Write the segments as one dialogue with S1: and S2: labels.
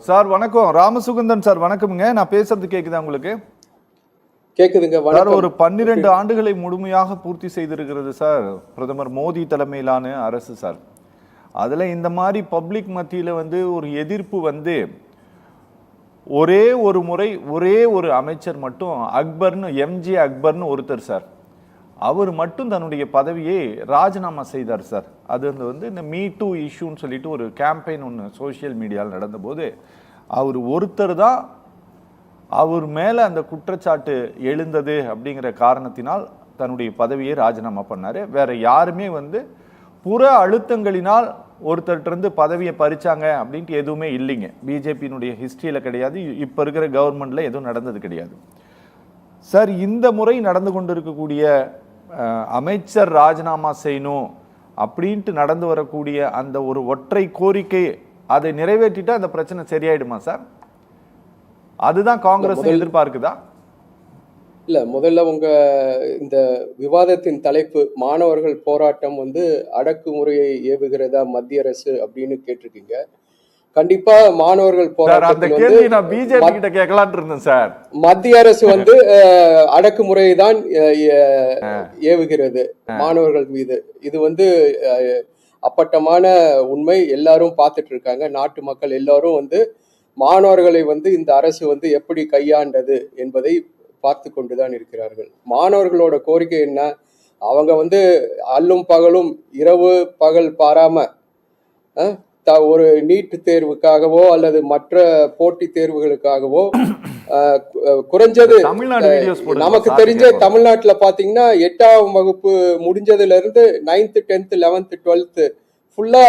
S1: Sir வணக்கம். Ramasugandhan sir வணக்கம்ங்க. நான் பேசுறது கேக்குதா உங்களுக்கு?
S2: கேக்குதுங்க.
S1: சார் ஒரு 12 ஆண்டுகளை முழுமையாக பூர்த்தி செய்திருக்கிறது சார் பிரதமர் மோடி தலைமையிலான அரசு சார். அதுல இந்த மாதிரி பப்ளிக் மத்தியில ஒரு எதிர்ப்பு ஒரே ஒரு முறை ஒரே ஒரு அமைச்சர் மட்டும் அக்பர்னு எம்ஜே அக்பர்னு ஒருத்தர் சார், அவர் மட்டும் தன்னுடைய பதவியை ராஜினாமா செய்தார் சார். அது இந்த மீ டூ இஷ்யூன்னு சொல்லிட்டு ஒரு கேம்பெயின் ஒன்று சோசியல் மீடியாவில் நடந்தபோது அவர் ஒருத்தர் தான் அவர் மேலே அந்த குற்றச்சாட்டு எழுந்தது அப்படிங்கிற காரணத்தினால் தன்னுடைய பதவியை ராஜினாமா பண்ணார். வேற யாருமே புற அழுத்தங்களினால் ஒருத்தர்கிட்ட பதவியை பறிச்சாங்க அப்படின்ட்டு எதுவுமே இல்லைங்க. பிஜேபியினுடைய ஹிஸ்டரியில் கிடையாது, இப்போ இருக்கிற கவர்மெண்ட்ல எதுவும் நடந்தது கிடையாது சார். இந்த முறை நடந்து கொண்டு இருக்கக்கூடிய அமைச்சர் ராஜினாமா செய்யணும் அப்படின்ட்டு நடந்து வரக்கூடிய அந்த ஒரு ஒற்றை கோரிக்கை, அதை நிறைவேற்றிட்டா அந்த பிரச்சனை சரியாயிடுமா சார்? அதுதான் காங்கிரஸ் எதிர்பார்க்குதா?
S2: இல்ல, முதல்ல உங்க இந்த விவாதத்தின் தலைப்பு மாணவர்கள் போராட்டம் அடக்குமுறையை ஏவுகிறதா மத்திய அரசு அப்படின்னு கேட்டிருக்கீங்க. கண்டிப்பா மாணவர்கள் போராட்டம் மத்திய அரசு அடக்குமுறையை தான் ஏவுகிறது மாணவர்கள் மீது. இது அப்பட்டமான உண்மை. எல்லாரும் பார்த்துட்டு இருக்காங்க. நாட்டு மக்கள் எல்லாரும் மாணவர்களை இந்த அரசு எப்படி கையாண்டது என்பதை பார்த்து கொண்டுதான் இருக்கிறார்கள். மாணவர்களோட கோரிக்கை என்ன? அவங்க அல்லும் பகலும் இரவு பகல் பாராம ஒரு நீட் தேர்வுக்காகவோ அல்லது மற்ற போட்டி தேர்வுகளுக்காகவோ குறைஞ்சது நமக்கு தெரிஞ்ச தமிழ்நாட்டுல பாத்தீங்கன்னா 8ஆம் வகுப்பு முடிஞ்சதுல இருந்து 9th 10th 11th 12th ஃபுல்லா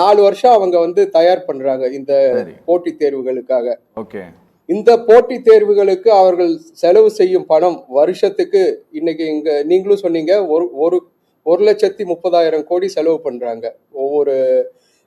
S2: 4 வருஷம் அவங்க தயார் பண்றாங்க இந்த போட்டி தேர்வுகளுக்காக. இந்த போட்டி தேர்வுகளுக்கு அவர்கள் செலவு செய்யும் பணம் வருஷத்துக்கு இன்னைக்கு இங்க நீங்களும் சொன்னீங்க 1,30,000 கோடி செலவு பண்றாங்க. ஒவ்வொரு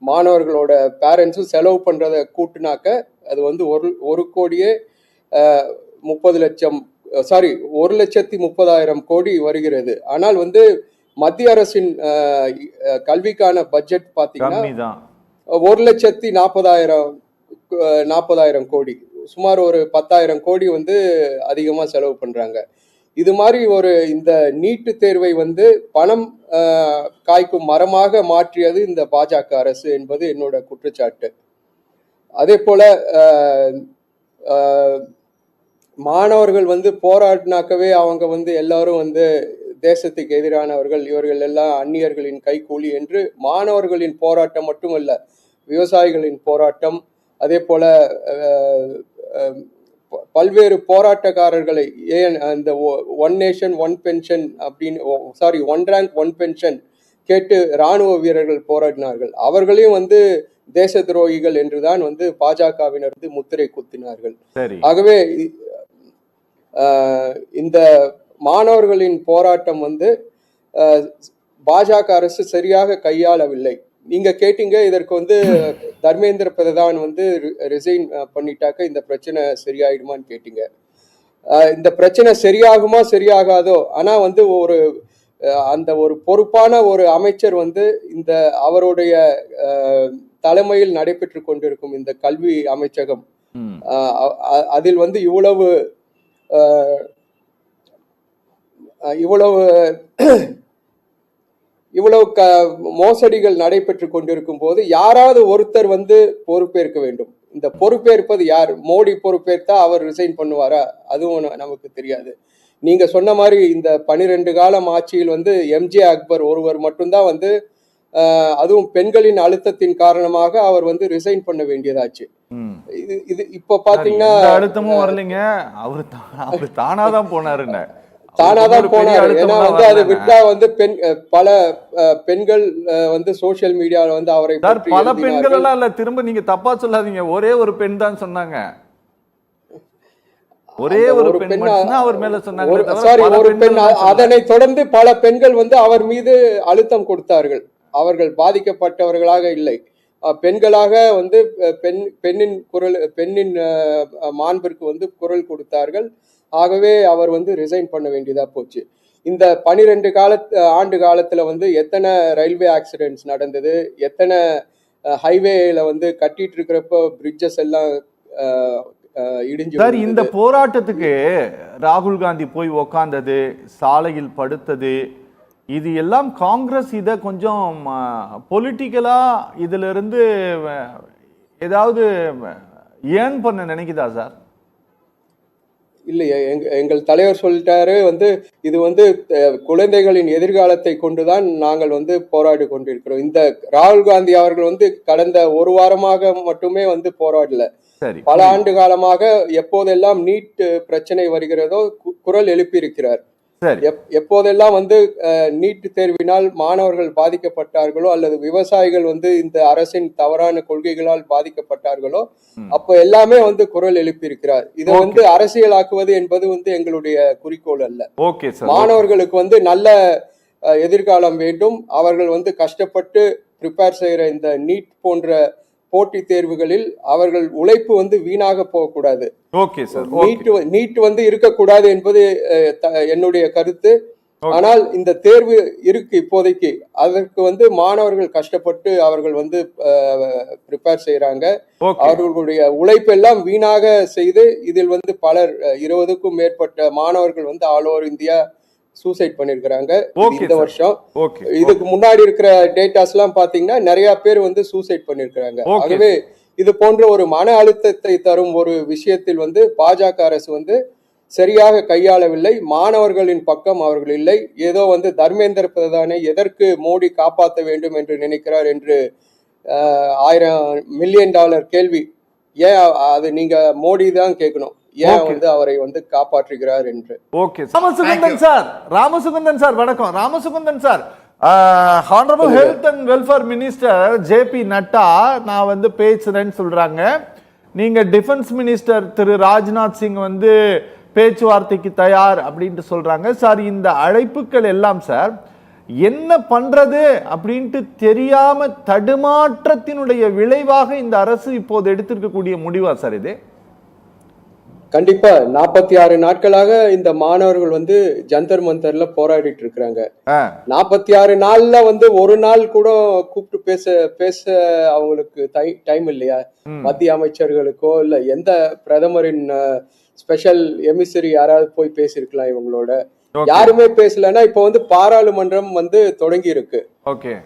S2: மாணவர்களோட பேரண்ட்ஸும் செலவு பண்றதை கூட்டுனாக்க அது 1,30,000 கோடி வருகிறது. ஆனால் மத்திய அரசின் கல்விக்கான பட்ஜெட் பாத்தீங்கன்னா 1,40,000 கோடி, சுமார் ஒரு 10,000 கோடி அதிகமா செலவு பண்றாங்க. இது மாதிரி இந்த நீட்டு தேர்வை பணம் காய்க்கும் மரமாக மாற்றியது இந்த பாஜக அரசு என்பது என்னோட குற்றச்சாட்டு. அதே போல மாணவர்கள் போராடினாக்கவே அவங்க எல்லாரும் தேசத்துக்கு எதிரானவர்கள், இவர்கள் எல்லாம் அந்நியர்களின் கைக்கூலி என்று மாணவர்களின் போராட்டம் மட்டுமல்ல, விவசாயிகளின் போராட்டம், அதே போல பல்வேறு போராட்டக்காரர்களை ஏன் அந்த ஒன் நேஷன் ஒன் பென்ஷன் அப்படின்னு ஒன் ரேங்க் ஒன் பென்ஷன் கேட்டு இராணுவ வீரர்கள் போராடினார்கள். அவர்களையும் தேச துரோகிகள் என்றுதான் பாஜகவினர் முத்திரை குத்தினார்கள். ஆகவே இந்த மாணவர்களின் போராட்டம் பாஜக அரசு சரியாக கையாளவில்லை. நீங்க கேட்டீங்க இதற்கு தர்மேந்திர பிரதான் ரிசைன் பண்ணிட்டாக்க இந்த பிரச்சனை சரியாயிடுமான்னு கேட்டீங்க. இந்த பிரச்சனை சரியாகுமா சரியாகாதோ, ஆனா ஒரு அந்த ஒரு பொறுப்பான ஒரு அமைச்சர் இந்த அவருடைய தலைமையில் நடைபெற்று கொண்டிருக்கும் இந்த கல்வி அமைச்சகம் அதில் இவ்வளவு மோசடிகள் நடைபெற்று கொண்டிருக்கும் போது யாராவது ஒருத்தர் பொறுப்பேற்க வேண்டும். இந்த பொறுப்பேற்பது யார்? மோடி பொறுப்பேற்றா அவர் ரிசைன் பண்ணுவாரா? அதுவும் நமக்கு தெரியாது. நீங்க சொன்ன மாதிரி இந்த 12 காலம் ஆட்சியில் எம்ஜே அக்பர் ஒருவர் மட்டும்தான் அதுவும் பெண்களின் அழுத்தத்தின் காரணமாக அவர் ரிசைன் பண்ண வேண்டியதாச்சு. இது இப்ப பாத்தீங்கன்னா
S1: அழுத்தமும் வரலைங்க, அவரு தானாதான் போனாருன்னு
S2: தானாதான் போனாரு. ஏன்னா அதை விட்டா பல பெண்கள் சோசியல் மீடியால அவரை
S1: பல பெண்கள் எல்லாம் இல்ல, திரும்ப நீங்க தப்பா சொல்லாதீங்க. ஒரே ஒரு பெண் தான் சொன்னாங்க. ஒரே ஒரு பெண் அவர் மேல சொன்னாங்க.
S2: சாரி, ஒரு பெண். அதனை தொடர்ந்து பல பெண்கள் அவர் மீது அழுத்தம் கொடுத்தார்கள். அவர்கள் பாதிக்கப்பட்டவர்களாக இல்லை, பெண்களாக பெண்ணின் குரல், பெண்ணின் மாண்பிற்கு குரல் கொடுத்தார்கள். ஆகவே அவர் ரிசைன் பண்ண வேண்டியதா போச்சு. இந்த 12 ஆண்டு காலத்துல எத்தனை ரயில்வே ஆக்சிடென்ட்ஸ் நடந்தது, எத்தனை ஹைவேல வந்து கட்டிட்டு இருக்கிறப்போ பிரிட்ஜஸ் எல்லாம் இடிஞ்சு
S1: சார், இந்த போராட்டத்துக்கு ராகுல் காந்தி போய் உக்காந்தது, சாலையில் படுத்தது, இது எல்லாம் காங்கிரஸ் இதை கொஞ்சம் பொலிட்டிக்கலா இதுல இருந்து ஏதாவது ஏர்ன் பண்ண நினைக்குதா சார்?
S2: இல்லையா, எங்கள் தலைவர் சொல்லிட்டாரு வந்து இது வந்து குழந்தைகளின் எதிர்காலத்தை கொண்டுதான் நாங்கள் வந்து போராடி கொண்டிருக்கிறோம். இந்த ராகுல் காந்தி அவர்கள் வந்து கடந்த ஒரு வாரமாக மட்டுமே வந்து போராடல, பல ஆண்டு காலமாக எப்போதெல்லாம் நீட் பிரச்சனை வருகிறதோ குரல் எழுப்பியிருக்கிறார். எப்போதெல்லாம் வந்து நீட் தேர்வினால் மாணவர்கள் பாதிக்கப்பட்டார்களோ அல்லது விவசாயிகள் வந்து இந்த அரசின் தவறான கொள்கைகளால் பாதிக்கப்பட்டார்களோ அப்போ எல்லாமே வந்து குரல் எழுப்பியிருக்கிறார். இதை வந்து அரசியலாக்குவது என்பது வந்து எங்களுடைய குறிக்கோள் அல்ல. மாணவர்களுக்கு வந்து நல்ல எதிர்காலம் வேண்டும். அவர்கள் வந்து கஷ்டப்பட்டு ப்ரிப்பேர் செய்யற இந்த நீட் போன்ற போட்டி தேர்வுகளில் அவர்கள் உழைப்பு வந்து வீணாக போகக்கூடாது. நீட் வந்து இருக்கக்கூடாது என்பது என்னுடைய கருத்து. ஆனால் இந்த தேர்வு இருக்கு இப்போதைக்கு, அதற்கு வந்து மாணவர்கள் கஷ்டப்பட்டு அவர்கள் வந்து ப்ரிப்பேர் செய்யறாங்க. அவர்களுடைய உழைப்பெல்லாம் வீணாக செய்து இதில் வந்து பலர் 20க்கும் மேற்பட்ட மாணவர்கள் வந்து ஆல் ஓவர் இந்தியா சூசைட் பண்ணிருக்கிறாங்க இந்த வருஷம். இதுக்கு முன்னாடி இருக்கிற டேட்டாஸ் எல்லாம் பாத்தீங்கன்னா நிறைய பேர் வந்து சூசைட் பண்ணிருக்கிறாங்க. ஆகவே இது போன்ற ஒரு மன அழுத்தத்தை தரும் ஒரு விஷயத்தில் வந்து பாஜக அரசு வந்து சரியாக கையாளவில்லை. மாணவர்களின் பக்கம் அவர்கள் இல்லை. ஏதோ வந்து தர்மேந்திர பிரதானை எதற்கு மோடி காப்பாற்ற வேண்டும் என்று நினைக்கிறார் என்று $1000 மில்லியன் கேள்வி. ஏன் அது நீங்க மோடி தான் கேட்கணும், ஏன் வந்து அவரை வந்து காப்பாற்றுகிறார் என்று.
S1: ராமசுகந்தன் சார் வணக்கம். Ramasugandhan sir, honourable health and welfare minister JP Nadda நான் வந்து பேசுறேன்னு சொல்றாங்க. நீங்க டிஃபென்ஸ் மினிஸ்டர் திரு ராஜ்நாத் சிங் வந்து பேச்சுவார்த்தைக்கு தயார் அப்படின்ட்டு சொல்றாங்க. சார், இந்த அழைப்புகள் எல்லாம் சார் என்ன பண்றது அப்படின்ட்டு தெரியாம தடுமாற்றத்தினுடைய விளைவாக இந்த அரசு இப்போது எடுத்திருக்கக்கூடிய முடிவா சார் இது?
S2: கண்டிப்பா 46 நாட்களாக இந்த மாணவர்கள் வந்து ஜந்தர் மந்தர்ல போராடிட்டு இருக்கிறாங்க. 46 நாள்ல வந்து ஒரு நாள் கூட கூப்பிட்டு பேச அவங்களுக்கு டைம் இல்லையா? மத்திய அமைச்சர்களுக்கோ இல்ல எந்த பிரதமரின் ஸ்பெஷல் எமிசரி யாராவது போய் பேசிருக்கலாம் இவங்களோட? யாருமே பேசலன்னா இப்ப வந்து பாராளுமன்றம் வந்து தொடங்கி இருக்கு.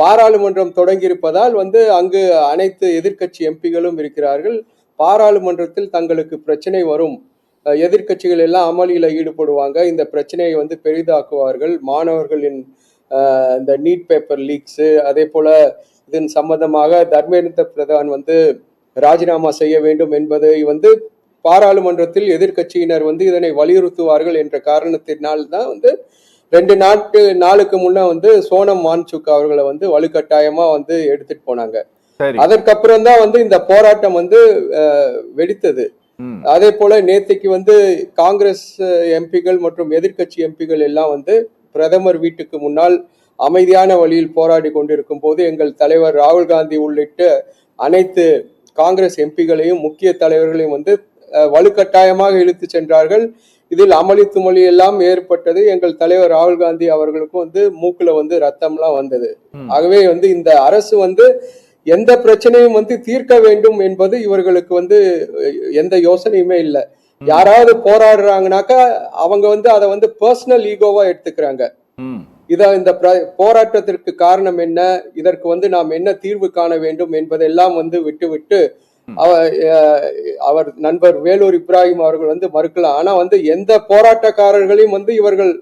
S2: பாராளுமன்றம் தொடங்கி இருப்பதால் வந்து அங்கு அனைத்து எதிர்கட்சி எம்பிகளும் இருக்கிறார்கள். பாராளுமன்றத்தில் தங்களுக்கு பிரச்சனை வரும், எதிர்கட்சிகள் எல்லாம் அமளியில ஈடுபடுவாங்க, இந்த பிரச்சனையை வந்து பெரிதாக்குவார்கள். மாணவர்களின் இந்த நீட் பேப்பர் லீக்ஸ், அதே போல இதன் சம்பந்தமாக தர்மேந்திர பிரதான் வந்து ராஜினாமா செய்ய வேண்டும் என்பதை வந்து பாராளுமன்றத்தில் எதிர்கட்சியினர் வந்து இதனை வலியுறுத்துவார்கள் என்ற காரணத்தினால் தான் வந்து 2 நாளுக்கு முன்ன வந்து சோனம் வான்சுக் அவர்களை வந்து வலுக்கட்டாயமா வந்து எடுத்துட்டு போனாங்க. அதற்கப்புறம் தான் வந்து இந்த போராட்டம் வந்து வெடித்தது. அதே போல நேத்தைக்கு வந்து காங்கிரஸ் எம்பிகள் மற்றும் எதிர்கட்சி எம்பிகள் எல்லாம் வந்து பிரதமர் வீட்டுக்கு முன்னால் அமைதியான வழியில் போராடி கொண்டிருக்கும் போது எங்கள் தலைவர் ராகுல் காந்தி உள்ளிட்ட அனைத்து காங்கிரஸ் எம்பிகளையும் முக்கிய தலைவர்களையும் வந்து வலுக்கட்டாயமாக இழுத்து சென்றார்கள். இதில் அமளி துமளி எல்லாம் ஏற்பட்டது. எங்கள் தலைவர் ராகுல் காந்தி அவர்களுக்கும் வந்து மூக்குல வந்து ரத்தம்லாம் வந்தது. ஆகவே வந்து இந்த அரசு வந்து எந்த பிரச்சனையும் வந்து தீர்க்க வேண்டும் என்பது இவர்களுக்கு வந்து எந்த யோசனையுமே இல்லை. யாராவது போராடுறாங்கனாக்கா அவங்க வந்து அதை வந்து பர்சனல் ஈகோவா எடுத்துக்கிறாங்க. இந்த போராட்டத்திற்கு காரணம் என்ன, இதற்கு வந்து நாம் என்ன தீர்வு காண வேண்டும் என்பதெல்லாம் வந்து விட்டு அவர் நண்பர் வேலூர் இப்ராஹிம் அவர்கள் வந்து மறுக்கலாம். ஆனா வந்து எந்த போராட்டக்காரர்களையும் வந்து இவர்கள்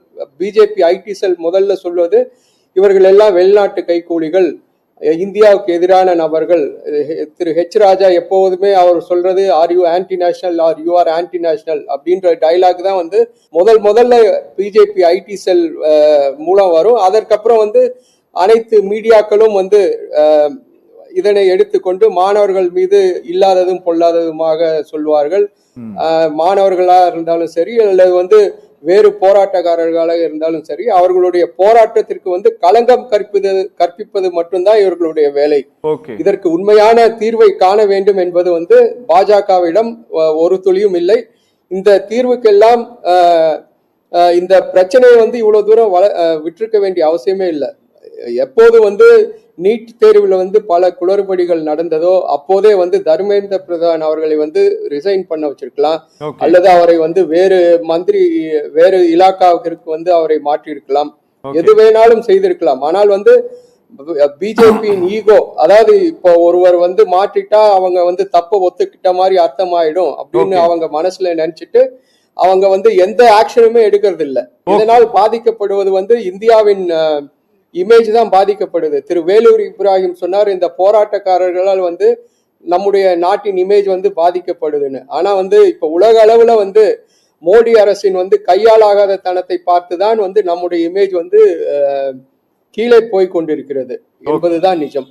S2: பிஜேபி ஐடி செல் முதல்ல சொல்வது இவர்கள் எல்லாம் வெளிநாட்டு கைக்கூலிகள், இந்தியாவுக்கு எதிரான நபர்கள். திரு ஹெச் ராஜா எப்போதுமே அவர் சொல்றது are you anti national are you are anti national அப்படின்ற டைலாக் தான் வந்து முதல்ல பிஜேபி ஐடி செல் மூலம் வரும். அதற்கப்புறம் வந்து அனைத்து மீடியாக்களும் வந்து இதனை எடுத்துக்கொண்டு மாணவர்கள் மீது இல்லாததும் பொல்லாததுமாக சொல்வார்கள். மாணவர்களா இருந்தாலும் சரி அல்லது வந்து வேறு போராட்டக்காரர்களாக இருந்தாலும் சரி, அவர்களுடைய போராட்டத்திற்கு வந்து களங்கம் கற்பிப்பது மட்டும்தான் இவர்களுடைய வேலை. இதற்கு உண்மையான தீர்வை காண வேண்டும் என்பது வந்து பாஜகவிடம் ஒரு துளியும் இல்லை. இந்த தீர்வுக்கெல்லாம் இந்த பிரச்சனையை வந்து இவ்வளவு தூரம் விட்டிருக்க வேண்டிய அவசியமே இல்லை. எப்போது வந்து நீட் தேர்வில் வந்து பல குளறுபடிகள் நடந்ததோ அப்போதே வந்து தர்மேந்திர பிரதான் அவர்களை வந்து ரிசைன் பண்ண வச்சிருக்கலாம்,
S1: ஓகே
S2: அல்லது அவரை வந்து வேறு மந்திரி வேறு இலாக்காவிற்கு வந்து அவரை மாற்றியிருக்கலாம்,
S1: ஓகே
S2: எது வேணாலும் செய்திருக்கலாம். ஆனால் வந்து பிஜேபியின் ஈகோ, அதாவது இப்போ ஒருவர் வந்து மாற்றிட்டா அவங்க வந்து தப்ப ஒத்துக்கிட்ட மாதிரி அர்த்தமாயிடும் அப்படின்னு
S1: ஓகே
S2: அவங்க மனசுல நினைச்சிட்டு அவங்க வந்து எந்த ஆக்ஷனுமே எடுக்கிறது இல்ல.
S1: ஓகே
S2: இதனால் பாதிக்கப்படுவது வந்து இந்தியாவின் இமேஜ் தான் பாதிக்கப்படுது. திரு வேலூர் இப்ராஹிம் சொன்னார், இந்த போராட்டக்காரர்களால் வந்து நம்முடைய நாட்டின் இமேஜ் வந்து பாதிக்கப்படுதுன்னு. ஆனா வந்து இப்ப உலக அளவுல வந்து மோடி அரசின் வந்து கையாலாகாத தனத்தை பார்த்துதான் வந்து நம்முடைய இமேஜ் வந்து கீழே போய் கொண்டிருக்கிறது
S1: ஓகே
S2: என்பதுதான் நிஜம்.